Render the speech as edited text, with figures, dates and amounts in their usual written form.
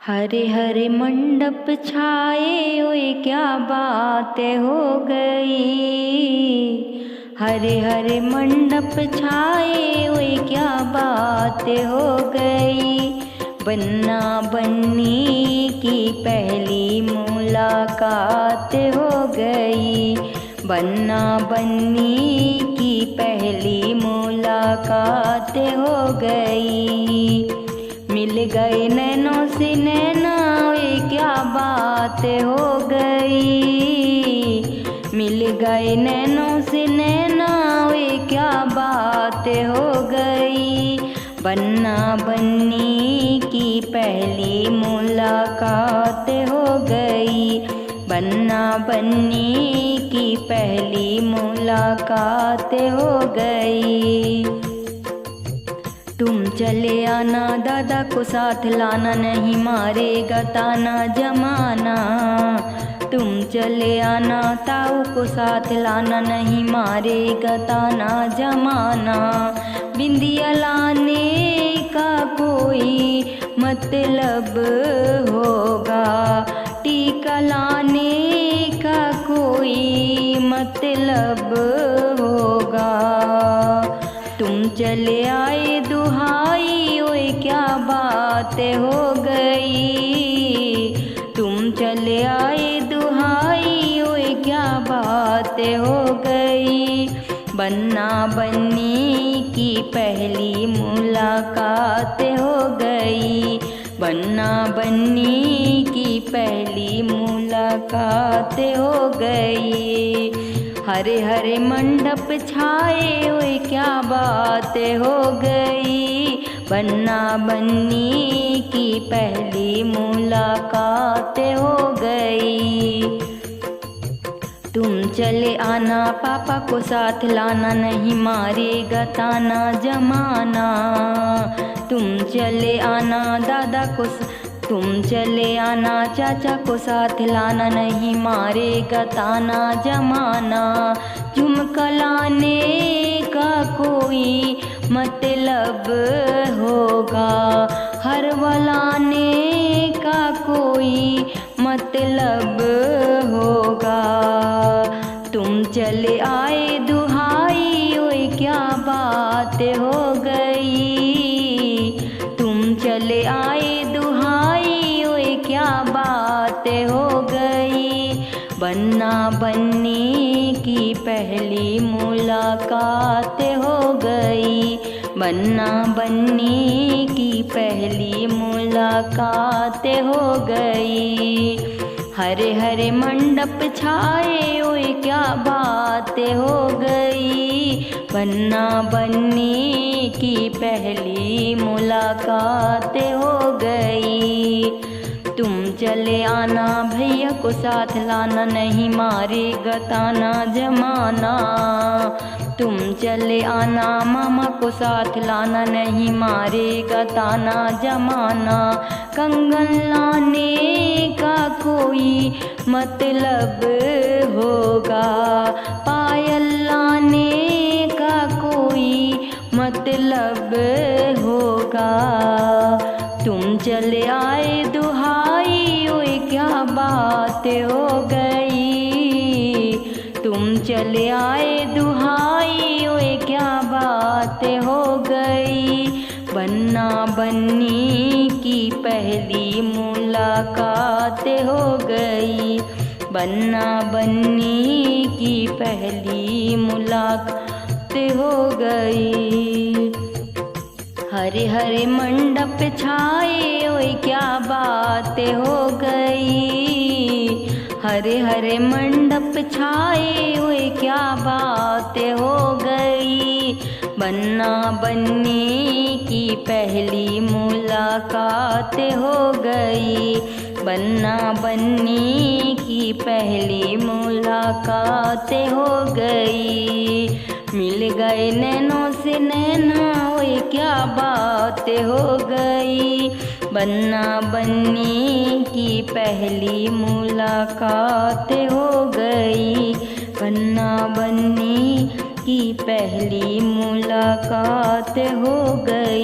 हरे हरे मंडप छाए ओए क्या बात हो गई। हरे हरे मंडप छाए ओए क्या बात हो गई। बन्ना बन्नी की पहली मुलाकात हो गई। बन्ना बन्नी की पहली मुलाकात हो गई। मिल गए नैनों से नैना ये क्या बात हो गई। मिल गए नैनों से नैना ये क्या बात हो गई। बन्ना बन्नी की पहली मुलाकात हो गई। बन्ना बन्नी की पहली मुलाकात हो गई। तुम चले आना दादा को साथ लाना, नहीं मारेगा ताना जमाना। तुम चले आना ताऊ को साथ लाना, नहीं मारेगा ताना जमाना। बिंदिया लाने का कोई मतलब होगा, टीका लाने का कोई मतलब होगा। तुम चले आए दुहाई ओए क्या बात हो गई। तुम चले आए दुहाई ओए क्या बात हो गई। बन्ना बन्नी की पहली मुलाकात हो गई। बन्ना बन्नी की पहली मुलाकात हो गई। हरे हरे मंडप छाए ओए क्या बात हो गई। बन्ना बन्नी की पहली मुलाकात हो गई। तुम चले आना पापा को साथ लाना, नहीं मारेगा ताना जमाना। तुम चले आना दादा को, तुम चले आना चाचा को साथ लाना, नहीं मारेगा ताना जमाना। झुमका लाने का कोई मतलब होगा, हरवा लाने का कोई मतलब होगा। तुम चले आए दुहाई ओए क्या बात हो गई। तुम चले आए दुहाई ओए क्या बात हो गई। बन्ना बन्नी की पहली मुलाकात हो गई। बन्ना बन्नी की पहली मुलाकात हो गई। हरे हरे मंडप छाए ओए क्या बात हो गई। बन्ना बन्नी की पहली मुलाकात हो गई। तुम चले आना भैया को साथ लाना, नहीं मारेगा ताना जमाना। तुम चले आना मामा को साथ लाना, नहीं मारेगा ताना जमाना। कंगन लाने का कोई मतलब होगा, पायल लाने का कोई मतलब होगा। तुम चले आए दुहाई ओए क्या बात हो गई। तुम चले आए दुहाई ओए क्या बात हो गई। बन्ना बन्नी की पहली मुलाकात हो गई। बन्ना बन्नी की पहली मुलाकात हो गई। हरे हरे मंडप छाए ओए क्या बात हो गई। हरे हरे मंडप छाए ओए क्या बात हो गई। बन्ना बन्नी की पहली मुलाकात हो गई। बन्ना बन्नी की पहली मुलाकात हो गई। मिल गए नैनों से नैना ओए क्या बात हो गई। बन्ना बन्नी की पहली मुलाकात हो गई। बन्ना बन्नी की पहली मुलाकात हो गई।